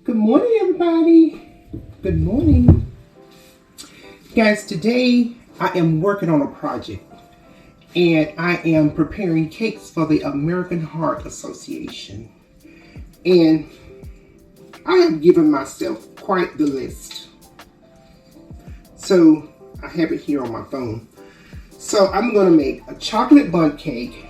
Good morning, everybody. Good morning. Guys, today I am working on a project and I am preparing cakes for the American Heart Association. And I have given myself quite the list. So I have it here on my phone. So I'm going to make a chocolate bundt cake.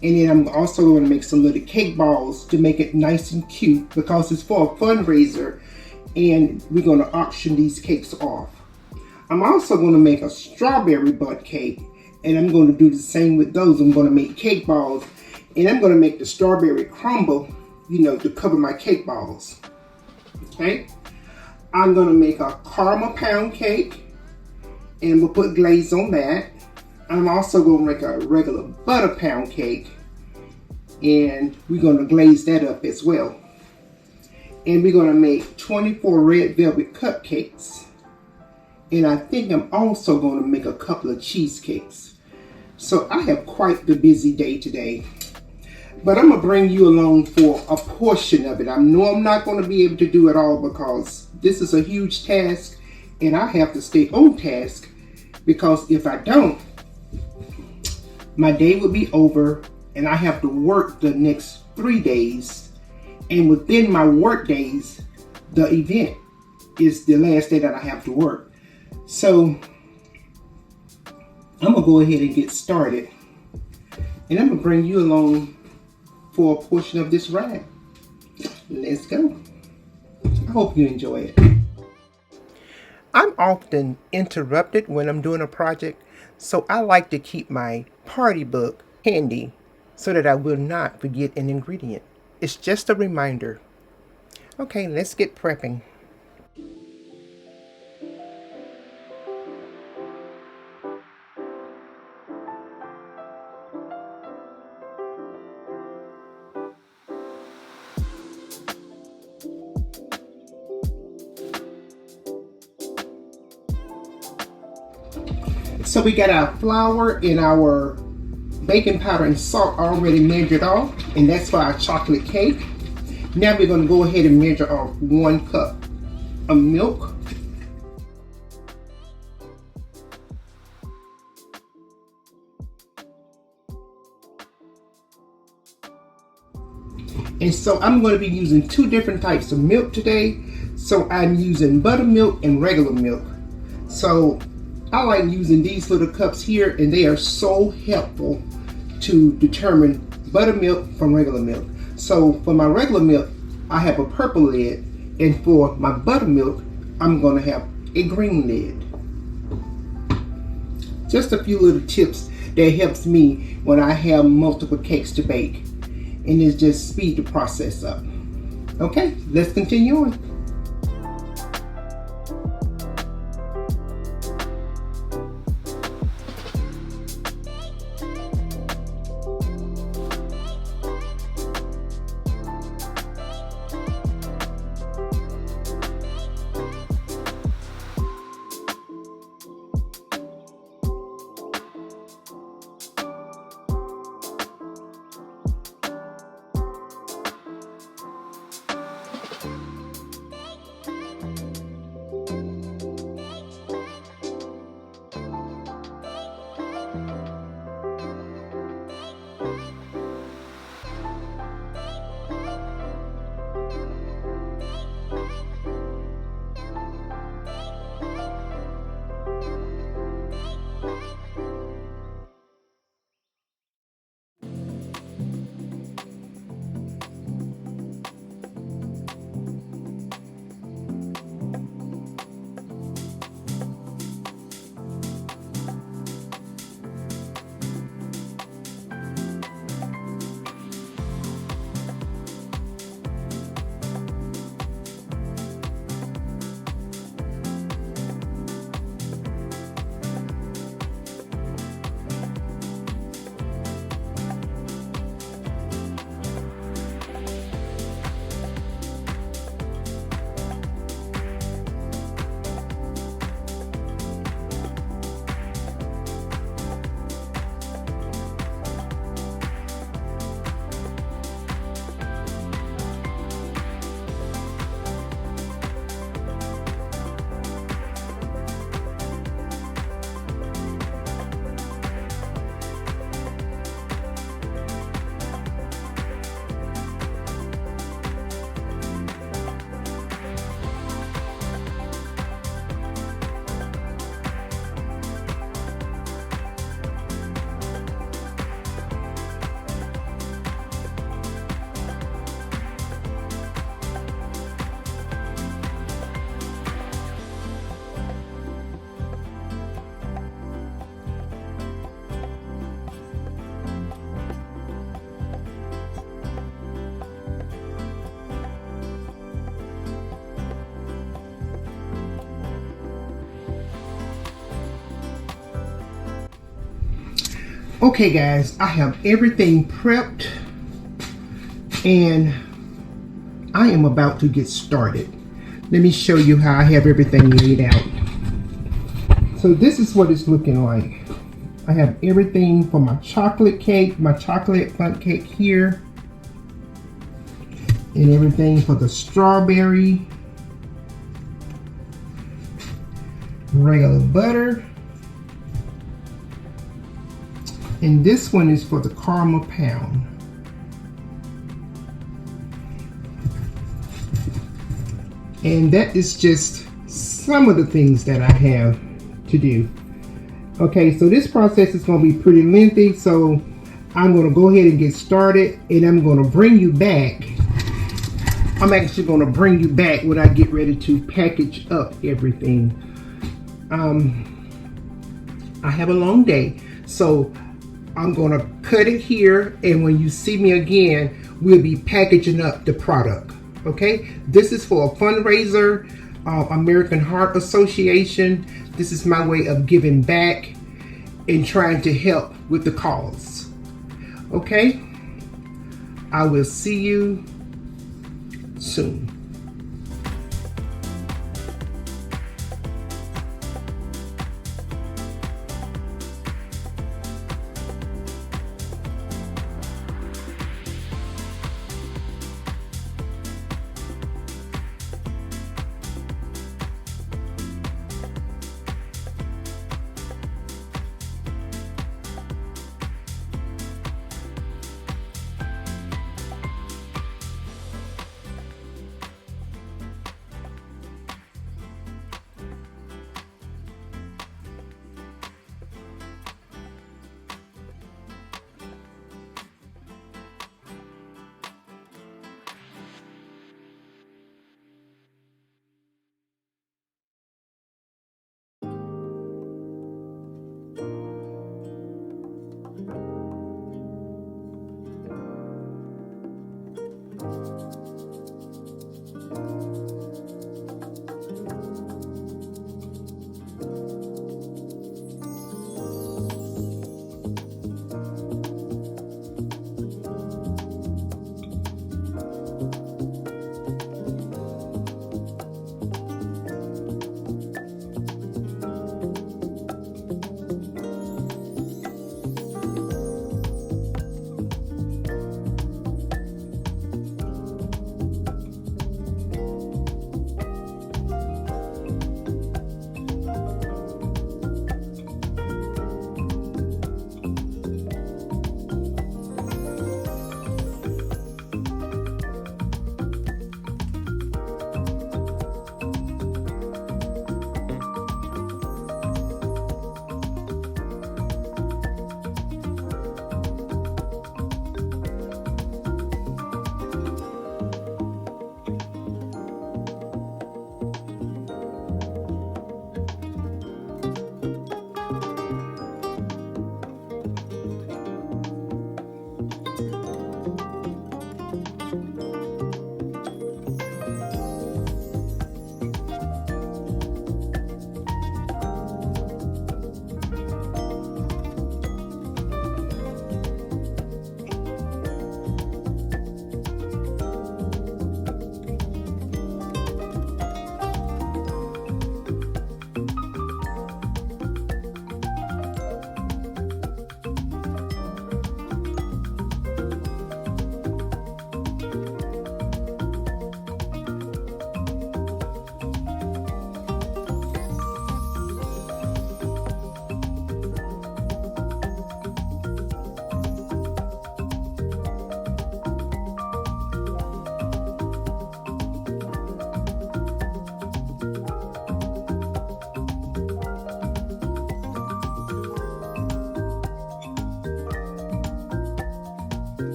And then I'm also going to make some little cake balls to make it nice and cute because it's for a fundraiser and we're going to auction these cakes off. I'm also going to make a strawberry bundt cake and I'm going to do the same with those. I'm going to make cake balls and I'm going to make the strawberry crumble, to cover my cake balls. Okay. I'm going to make a caramel pound cake and we'll put glaze on that. I'm also going to make a regular butter pound cake and we're going to glaze that up as well. And we're going to make 24 red velvet cupcakes. And I think I'm also going to make a couple of cheesecakes. So I have quite the busy day today. But I'm going to bring you along for a portion of it. I know I'm not going to be able to do it all because this is a huge task and I have to stay on task because if I don't, my day will be over and I have to work the next 3 days. And within my work days, the event is the last day that I have to work. So I'm gonna go ahead and get started. And I'm gonna bring you along for a portion of this ride. Let's go. I hope you enjoy it. I'm often interrupted when I'm doing a project, so I like to keep my party book handy so that I will not forget an ingredient. It's just a reminder. Okay, let's get prepping. So we got our flour and our baking powder and salt already measured off, and that's for our chocolate cake. Now we're going to go ahead and measure off 1 cup of milk. And so I'm going to be using 2 different types of milk today. So I'm using buttermilk and regular milk. So I like using these little cups here and they are so helpful to determine buttermilk from regular milk. So for my regular milk, I have a purple lid, and for my buttermilk, I'm going to have a green lid. Just a few little tips that helps me when I have multiple cakes to bake, and it's just speed the process up. Okay, let's continue on. Okay guys, I have everything prepped and I am about to get started. Let me show you how I have everything laid out. So this is what it's looking like. I have everything for my chocolate cake, my chocolate bundt cake here, and everything for the strawberry, regular butter, and this one is for the caramel pound. And that is just some of the things that I have to do. Okay, so this process is going to be pretty lengthy, so I'm going to go ahead and get started, and I'm going to bring you back. I'm actually going to bring you back when I get ready to package up everything. I have a long day, so I'm going to cut it here, and when you see me again, we'll be packaging up the product. Okay, this is for a fundraiser, American Heart Association. This is my way of giving back and trying to help with the cause. Okay, I will see you soon.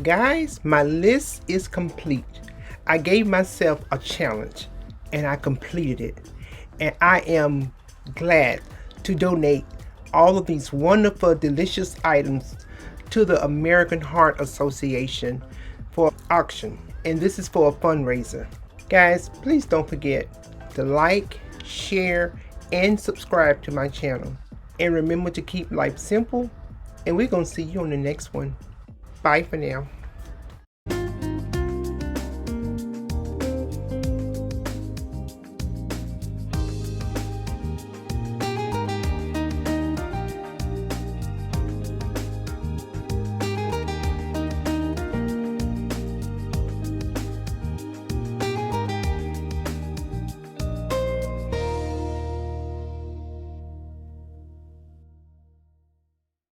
guys, my list is complete. I gave myself a challenge and I completed it. And I am glad to donate all of these wonderful, delicious items to the American Heart Association for auction. And this is for a fundraiser. Guys, please don't forget to like, share, and subscribe to my channel. And remember to keep life simple. And we're going to see you on the next one. Bye for now.